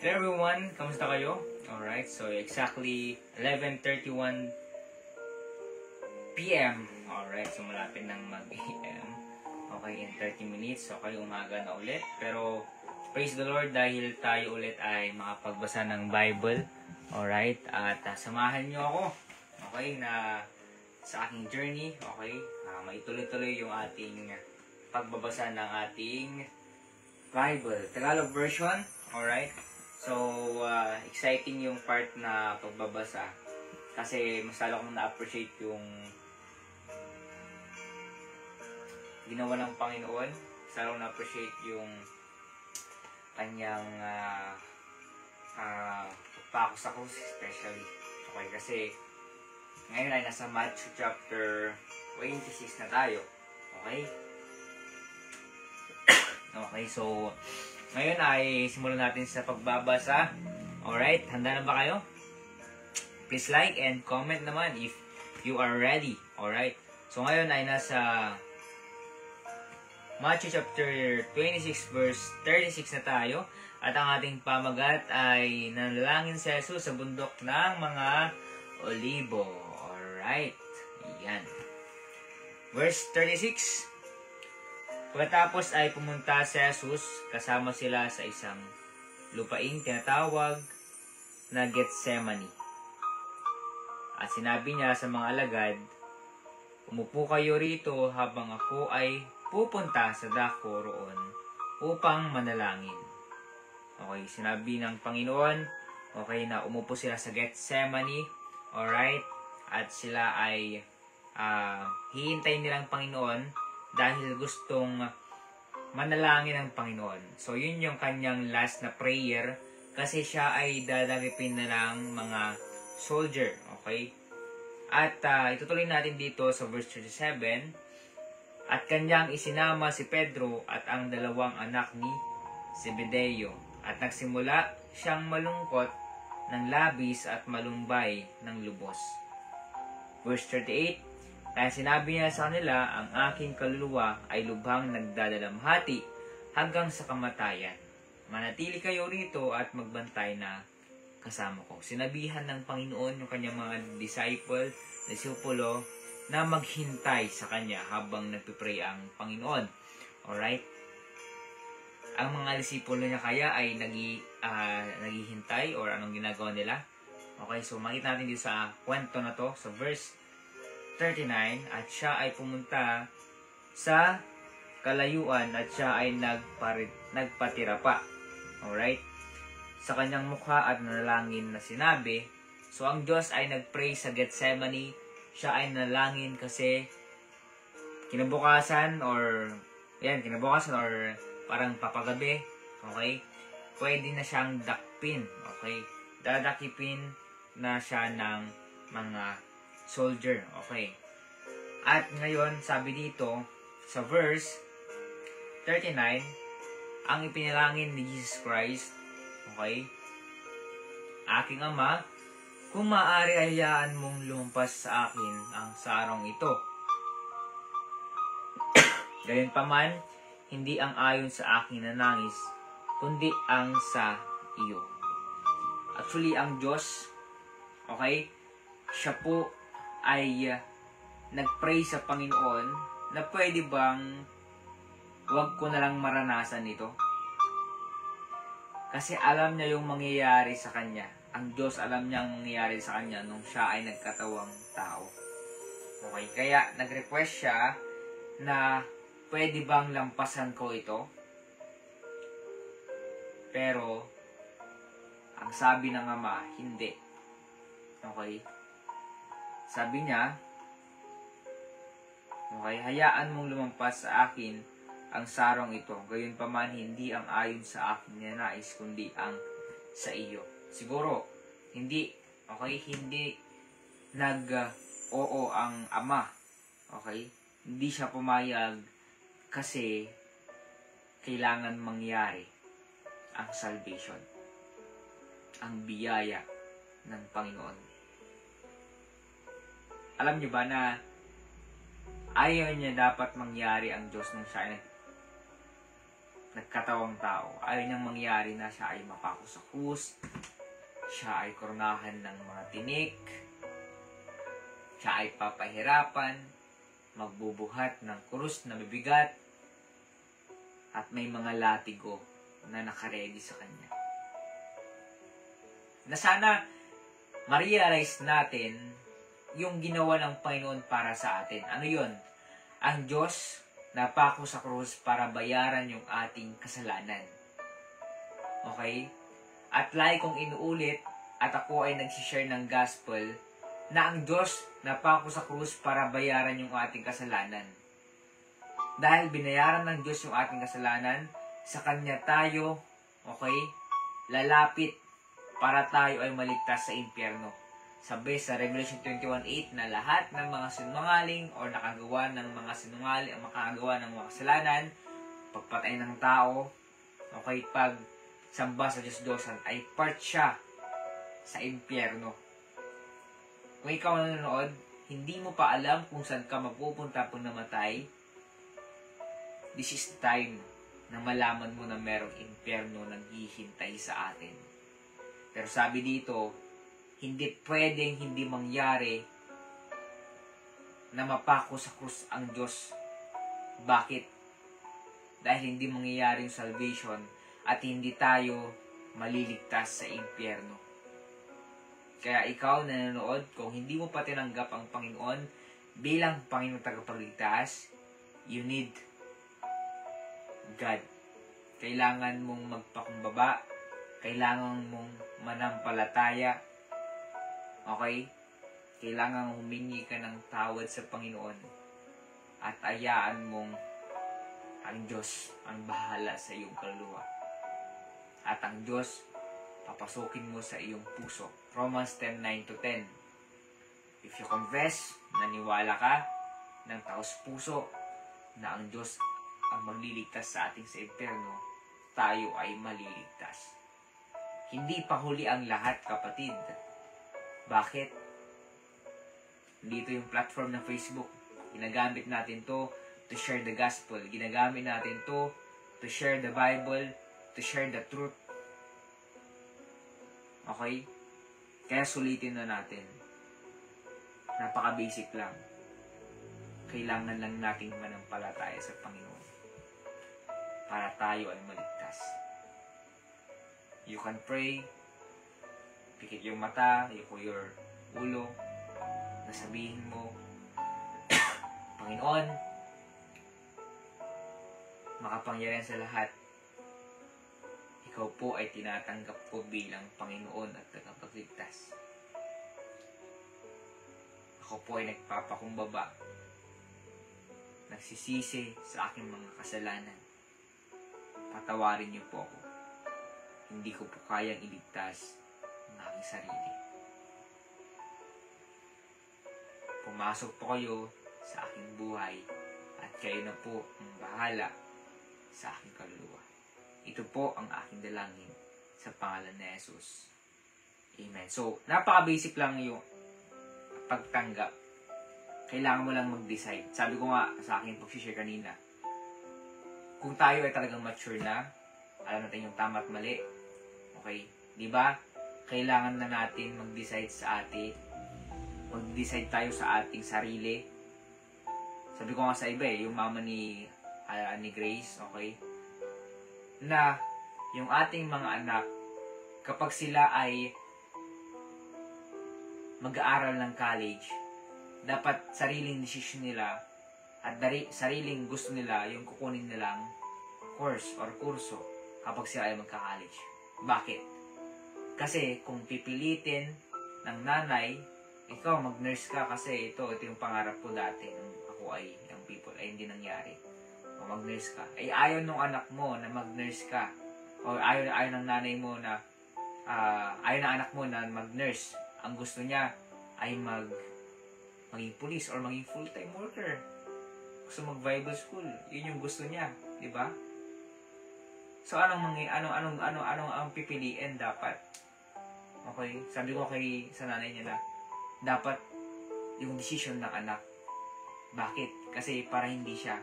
Hello everyone, kamusta kayo? Alright, so exactly 11:31 PM. Alright, so malapit ng mag-AM. Okay, in 30 minutes. Okay, umaga na ulit. Pero praise the Lord dahil tayo ulit ay makapagbasa ng Bible. Alright, at samahan nyo ako. Okay, na sa aking journey. Okay, maituloy-tuloy yung ating pagbabasa ng ating Bible. Tagalog version. Alright. So, exciting yung part na pagbabasa. Kasi mas lalo kong na-appreciate yung ginawa ng Panginoon. Mas lalo na-appreciate yung kanyang pagpakus especially. Okay, kasi ngayon ay nasa Matthew chapter 26 na tayo. Okay? Okay, so ngayon ay simulan natin sa pagbabasa. Alright, handa na ba kayo? Please like and comment naman if you are ready. Alright, so ngayon ay nasa Matthew chapter 26 verse 36 na tayo. At ang ating pamagat ay nanalangin si Jesus sa bundok ng mga Olibo. Alright, yan. Verse 36. Pagkatapos ay pumunta si Jesus, kasama sila sa isang lupaing tinatawag na Getsemani. At sinabi niya sa mga alagad, umupo kayo rito habang ako ay pupunta sa dako roon upang manalangin. Okay, sinabi ng Panginoon, okay, na umupo sila sa Getsemani, alright, at sila ay hihintayin nilang Panginoon dahil gustong manalangin ng Panginoon. So, yun yung kanyang last na prayer kasi siya ay dadagipin na ng mga soldier. Okay? At itutuloy natin dito sa verse 37. At kanyang isinama si Pedro at ang dalawang anak ni Zebedeo. At nagsimula siyang malungkot ng labis at malumbay ng lubos. Verse 38. Kaya sinabi niya sa kanila, ang aking kaluluwa ay lubhang nagdadalamhati hanggang sa kamatayan. Manatili kayo rito at magbantay na kasama ko. Sinabihan ng Panginoon yung kanyang mga disipulo na maghintay sa kanya habang nagpipray ang Panginoon. Alright? Ang mga disipulo niya kaya ay naghihintay or anong ginagawa nila? Okay, so makita natin dito sa kwento na to, sa verse 39, at siya ay pumunta sa kalayuan at siya ay nagpatira pa. Alright? Sa kanyang mukha at nanalangin na sinabi, so ang Diyos ay nagpray sa Getsemani, siya ay nanalangin kasi kinabukasan or parang papagabi, okay? Pwede na siyang dakpin, okay? Dadakipin na siya ng mga soldier. Okay. At ngayon, sabi dito, sa verse 39, ang ipinalangin ni Jesus Christ, okay, aking Ama, kung maaari hayaan mong lumampas sa akin ang sarong ito. Gayunpaman, hindi ang ayon sa akin na nangis, kundi ang sa iyo. Actually, ang Diyos, okay, siya po ay nagpray sa Panginoon na pwede bang wag ko na lang maranasan ito. Kasi alam niya yung mangyayari sa kanya. Ang Diyos alam niya ang mangyayari sa kanya nung siya ay nagkatawang tao. Okay, kaya nag-request siya na pwede bang lampasan ko ito. Pero ang sabi ng Ama, hindi. Okay? Sabi niya, okay, hayaan mong lumampas sa akin ang sarong ito. Gayunpaman, hindi ang ayon sa akin na nais, kundi ang sa iyo. Siguro, hindi oo ang Ama. Okay? Hindi siya pumayag kasi kailangan mangyari ang salvation. Ang biyaya ng Panginoon. Alam niyo ba na ayaw niya dapat mangyari ang Diyos nung siya nagkatawang tao. Ayaw niyang mangyari na siya ay mapako sa krus, siya ay koronahan ng mga tinik, siya ay papahirapan, magbubuhat ng krus na bibigat, at may mga latigo na nakaredy sa kanya. Na sana ma-realize natin yung ginawa ng Panginoon para sa atin. Ano yun? Ang Diyos napako sa krus para bayaran yung ating kasalanan. Okay? At lagi kong inuulit at ako ay nagsishare ng gospel na ang Diyos napako sa krus para bayaran yung ating kasalanan. Dahil binayaran ng Diyos yung ating kasalanan, sa Kanya tayo, okay, lalapit para tayo ay maligtas sa impyerno. Sabi sa Revelation 21:8 na lahat ng mga sinungaling o nakagawa ng mga sinungaling, makagawa ng mga kasalanan, pagpatay ng tao, okay, pag samba sa Diyos-Diyosan, ay part siya sa impyerno. Kung ikaw nanonood, hindi mo pa alam kung saan ka mapupunta pag namatay, this is the time na malaman mo na merong impyerno naghihintay sa atin. Pero sabi dito, hindi pwedeng hindi mangyari na mapako sa krus ang Diyos. Bakit? Dahil hindi mangyayari yung salvation at hindi tayo maliligtas sa impyerno. Kaya ikaw na nanonood, kung hindi mo pa tinanggap ang Panginoon bilang Panginoon tagapagligtas, you need God. Kailangan mong magpakumbaba, kailangan mong manampalataya, okay? Kailangan humingi ka ng tawad sa Panginoon at ayaan mong ang Diyos ang bahala sa iyong kaluluwa. At ang Diyos, papasukin mo sa iyong puso. Romans 10:9-10. If you confess, naniwala ka ng taos puso na ang Diyos ang magliligtas sa ating sa impyerno, tayo ay maliligtas. Hindi pa huli ang lahat, kapatid. Bakit? Dito yung platform ng Facebook. Ginagamit natin to share the gospel. Ginagamit natin to share the Bible, to share the truth. Okay? Kaya sulitin na natin. Napaka-basic lang. Kailangan lang nating manampalataya sa Panginoon para tayo ay maligtas. You can pray, pikit yung mata, yuko your ulo, nasabihin mo, Panginoon, makapangyarihan sa lahat, ikaw po ay tinatanggap ko bilang Panginoon at tagapagligtas. Ako po ay nagpapakumbaba, nagsisisi sa aking mga kasalanan. Patawarin niyo po ako. Hindi ko po kayang iligtas ang aking sarili. Pumasok po kayo sa aking buhay at kayo na po ang bahala sa aking kaluluwa. Ito po ang aking dalangin sa pangalan ni Jesus. Amen. So, napaka-basic lang yung pagtanggap. Kailangan mo lang mag-decide. Sabi ko nga sa aking pag-share kanina, kung tayo ay talagang mature na, alam natin yung tama at mali, okay? Di ba? Kailangan na natin mag-decide sa atin. Mag-decide tayo sa ating sarili. Sabi ko nga sa iba yung mama ni Grace, okay? Na yung ating mga anak, kapag sila ay mag-aaral ng college, dapat sariling decision nila at sariling gusto nila yung kukunin nilang course or kurso kapag sila ay magka-college. Bakit? Kasi kung pipilitin ng nanay, ikaw mag-nurse ka kasi ito yung pangarap ko dati nung ako ay young people ay hindi nangyari. O mag-nurse ka. Ay ayaw nung anak mo na mag-nurse ka. O ayaw ng nanay mo na ayaw ng anak mo na mag-nurse. Ang gusto niya ay maging police or maging full-time worker. Gusto mag-Bible school. Yun yung gusto niya, di ba? So anong ang pipiliin dapat? Okay, sabi ko sa nanay niya na dapat yung decision ng anak. Bakit? Kasi para hindi siya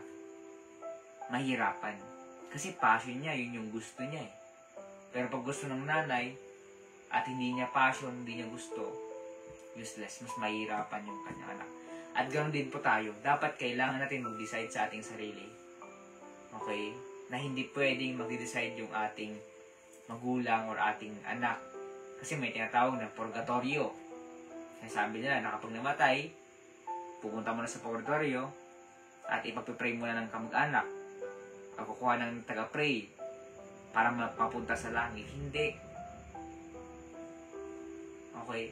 mahirapan. Kasi passion niya, yun yung gusto niya eh. Pero pag gusto ng nanay, at hindi niya passion, hindi niya gusto, useless, mas mahirapan yung kanyang anak. At ganoon din po tayo, dapat kailangan natin mag-decide sa ating sarili. Okay? Na hindi pwedeng mag-decide yung ating magulang or ating anak. Kasi may tinatawag na purgatorio. Sabi nila na kapag namatay, pupunta mo na sa purgatorio at ipagpipray mo na ng kamag-anak. Kukuha ng taga-pray para mapapunta sa langit. Hindi. Okay?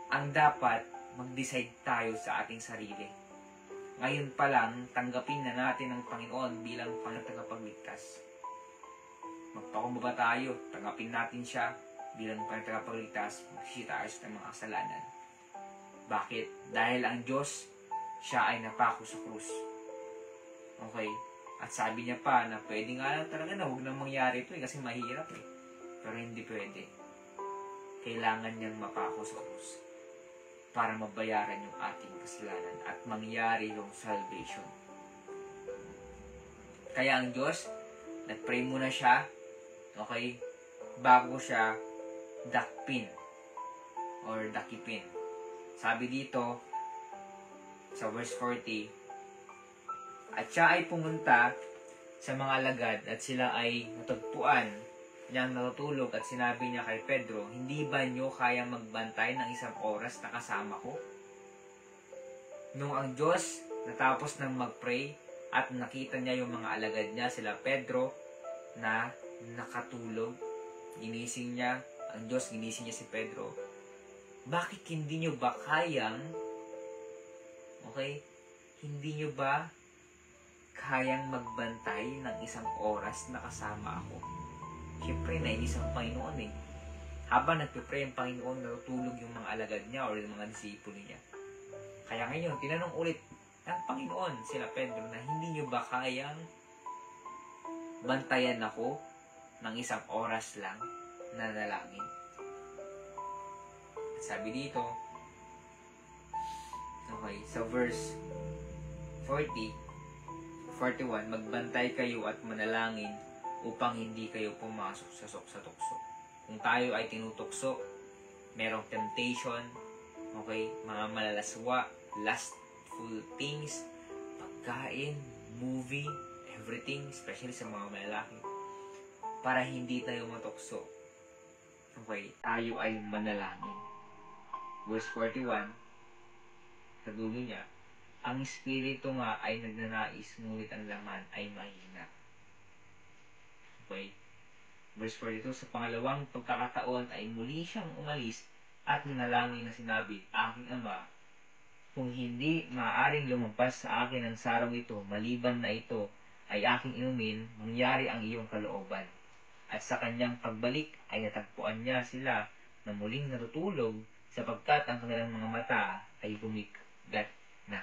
Ang dapat, mag-decide tayo sa ating sarili. Ngayon pa lang, tanggapin na natin ang Panginoon bilang tagapagligtas. Magpakumbaba tayo, tanggapin natin siya bilang tagapagligtas, magsisi tayo sa mga kasalanan. Bakit? Dahil ang Diyos, siya ay napako sa krus. Okay? At sabi niya pa na pwede nga lang talaga na huwag nang mangyari ito kasi mahirap eh. Pero hindi pwede. Kailangan niyang mapako sa krus para mabayaran yung ating kasalanan at mangyari yung salvation. Kaya ang Diyos, nag-pray muna siya, okay, bago siya dakpin or dakipin. Sabi dito, sa verse 40, at siya ay pumunta sa mga alagad at sila ay natagpuan niyang natutulog at sinabi niya kay Pedro, hindi ba niyo kayang magbantay ng isang oras na kasama ko? Nung ang Diyos natapos ng mag-pray at nakita niya yung mga alagad niya, sila Pedro, na nakatulog, ginising niya, ang Diyos ginising niya si Pedro. Bakit hindi niyo ba kayang, hindi niyo ba kayang magbantay ng isang oras na kasama ako? Siyempre, nainis ang Panginoon eh. Habang nagpipray ang Panginoon, natutulog yung mga alagad niya o yung mga disipulo niya. Kaya ngayon, tinanong ulit ng Panginoon sila Pedro na hindi niyo ba kayang bantayan ako ng isang oras lang na nalangin? At sabi dito, sa verse 41, magbantay kayo at manalangin upang hindi kayo pumasok sa tukso. Kung tayo ay tinutukso, merong temptation, mga malalaswa, lustful things, pagkain, movie, everything, especially sa mga malalaki, para hindi tayo matukso. Tayo ay manalangin. Verse 41, sa dulo niya, ang espiritu nga ay nagnanais, ngunit ang laman ay mahina. Verse 42, sa pangalawang pagkakataon ay muli siyang umalis at nanalangin na sinabi, aking Ama, kung hindi maaaring lumampas sa akin ang sarong ito, maliban na ito ay aking inumin, mangyari ang iyong kalooban. At sa kanyang pagbalik ay natagpuan niya sila na muling natutulog sapagkat ang kanilang mga mata ay bumigat na.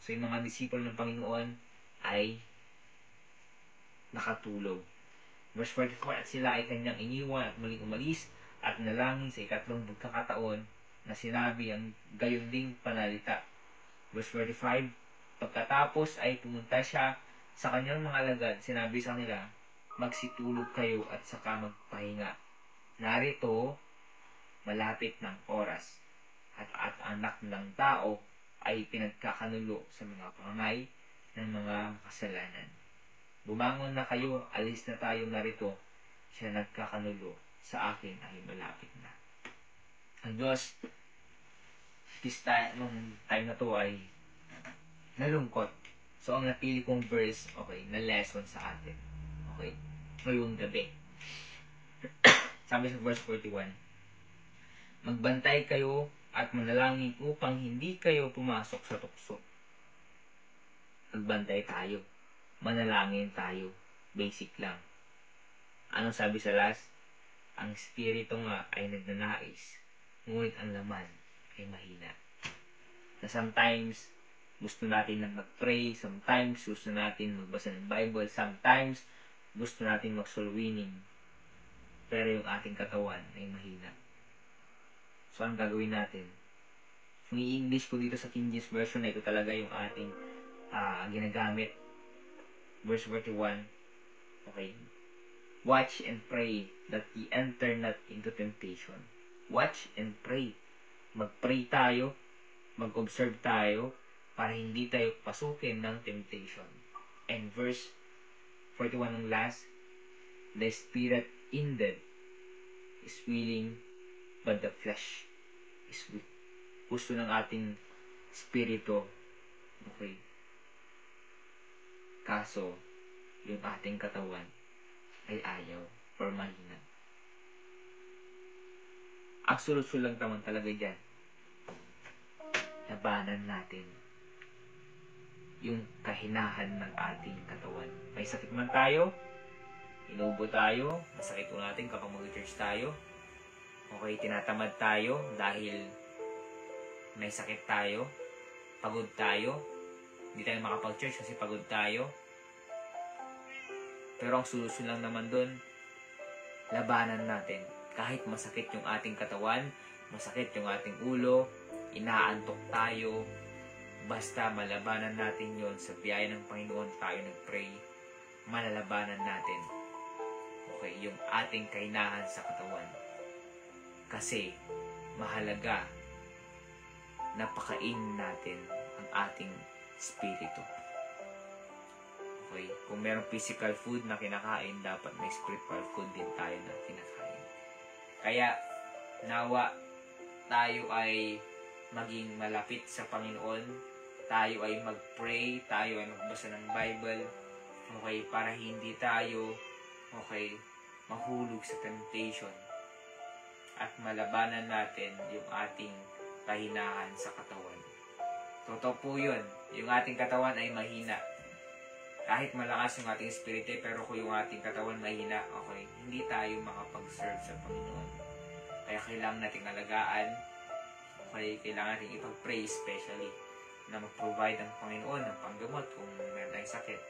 So yung mga disipulo ng Panginoon ay nakatulog. Verse 44, at sila ay kanyang iniwan at muling umalis at nalangin sa ikatlong pagkakataon na sinabi ang gayon ding panalita. Verse 45, pagkatapos ay pumunta siya sa kanyang mga alagad, sinabi sa kanila, magsitulog kayo at saka magpahinga. Narito, malapit ng oras at anak ng tao ay pinagkakanulo sa mga pangay ng mga kasalanan. Bumangon na kayo, alis na tayo narito. Siya nagkakanulo sa akin ay malapit na. Ang Diyos, nung time na to ay nalungkot. So, ang napili kong verse, na lesson sa atin. Ngayong gabi. Sabi sa verse 41, magbantay kayo at manalangin upang hindi kayo pumasok sa tukso. Magbantay tayo. Manalangin tayo. Basic lang. Anong sabi sa last? Ang espiritu nga ay nagnanais, ngunit ang laman ay mahina. Na sometimes, gusto natin na mag-pray, sometimes gusto natin magbasa ng Bible, sometimes gusto natin mag-soul winning, pero yung ating katawan ay mahina. So, anong gagawin natin? Yung i-English ko dito sa King James Version na ito talaga yung ating ginagamit. Verse 41, Okay? Watch and pray that ye enter not into temptation. Watch and pray. Mag-pray tayo, mag-observe tayo, para hindi tayo pasukin ng temptation. And verse 41 ng last, the spirit indeed is willing, but the flesh is weak. Gusto ng ating spirito, okay? Kaso, yung ating katawan ay ayaw or mahina. Ang solusyon lang naman talaga dyan, labanan natin yung kahinahan ng ating katawan. May sakit man tayo, inubo tayo, masakit po natin kapag mag-church tayo. Okay, tinatamad tayo dahil may sakit tayo, pagod tayo, hindi tayo makapag-church kasi pagod tayo. Pero ang solusyon lang naman doon, labanan natin. Kahit masakit yung ating katawan, masakit yung ating ulo, inaantok tayo, basta malabanan natin yon sa biyaya ng Panginoon tayo nag-pray, malalabanan natin. Okay, yung ating kainahan sa katawan. Kasi mahalaga na pakain natin ang ating spirito. Okay, kung merong physical food na kinakain, dapat may spiritual food din tayo na kinakain. Kaya nawa tayo ay maging malapit sa Panginoon, tayo ay mag-pray, tayo ay magbasa ng Bible, okay, para hindi tayo, okay, mahulog sa temptation at malabanan natin yung ating kahinahan sa katawan. Totoo po yun, yung ating katawan ay mahina. Kahit malakas yung ating spirito, pero kung yung ating katawan mahina, okay, hindi tayo makapag-serve sa Panginoon. Kaya kailangan nating alagaan, okay, kailangan nating ipag-pray especially na mag-provide ang Panginoon ng panggamot kung meron tayong sakit,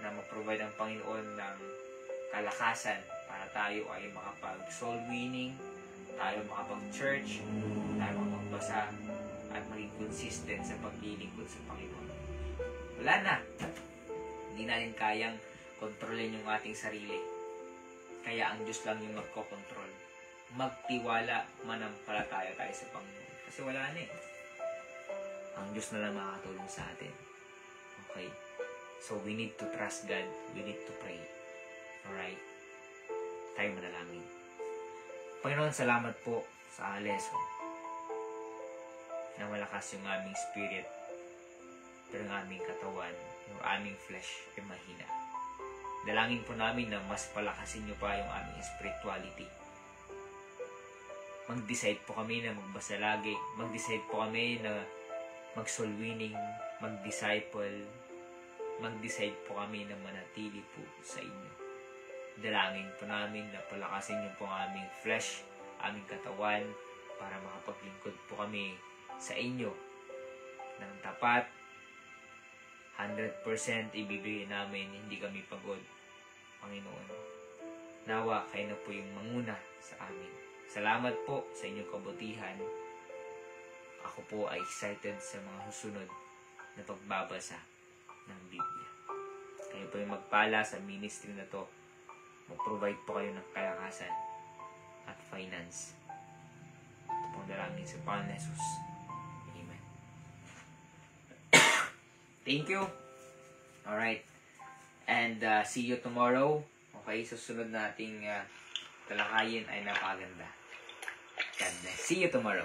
na mag-provide ang Panginoon ng kalakasan para tayo ay makapag-soul winning, tayo makapag-church, tayo makapagbasa, at maging consistent sa paglilingkod sa Panginoon. Wala na. Hindi natin kayang kontrolin yung ating sarili. Kaya ang Diyos lang yung magkokontrol. Magtiwala, manampalataya tayo sa Panginoon. Kasi wala na eh. Ang Diyos na lang makakatulong sa atin. Okay? So we need to trust God. We need to pray. Alright? Tayo manalangin. Panginoon, salamat po sa lesson. Na malakas yung aming spirit, pero ang aming katawan, yung aming flesh ay mahina. Dalangin po namin na mas palakasin niyo pa yung aming spirituality. Mag-decide po kami na magbasa lagi. Mag-decide po kami na mag-soul winning, mag-disciple. Mag-decide po kami na manatili po sa inyo. Dalangin po namin na palakasin niyo po ang aming flesh, aming katawan, para makapaglingkod po kami sa inyo ng tapat. 100% ibibigay namin, hindi kami pagod, Panginoon. Nawa, kayo na po yung manguna sa amin. Salamat po sa inyong kabutihan. Ako po ay excited sa mga susunod na pagbabasa ng Biblia. Kayo po yung magpala sa ministry na to. Mag-provide po kayo ng kalakasan at finance. Ito pong dalangin sa Panginoon Jesus. Amen. Thank you. Alright. And see you tomorrow. Okay, susunod nating talakayin ay napaganda. God bless. See you tomorrow.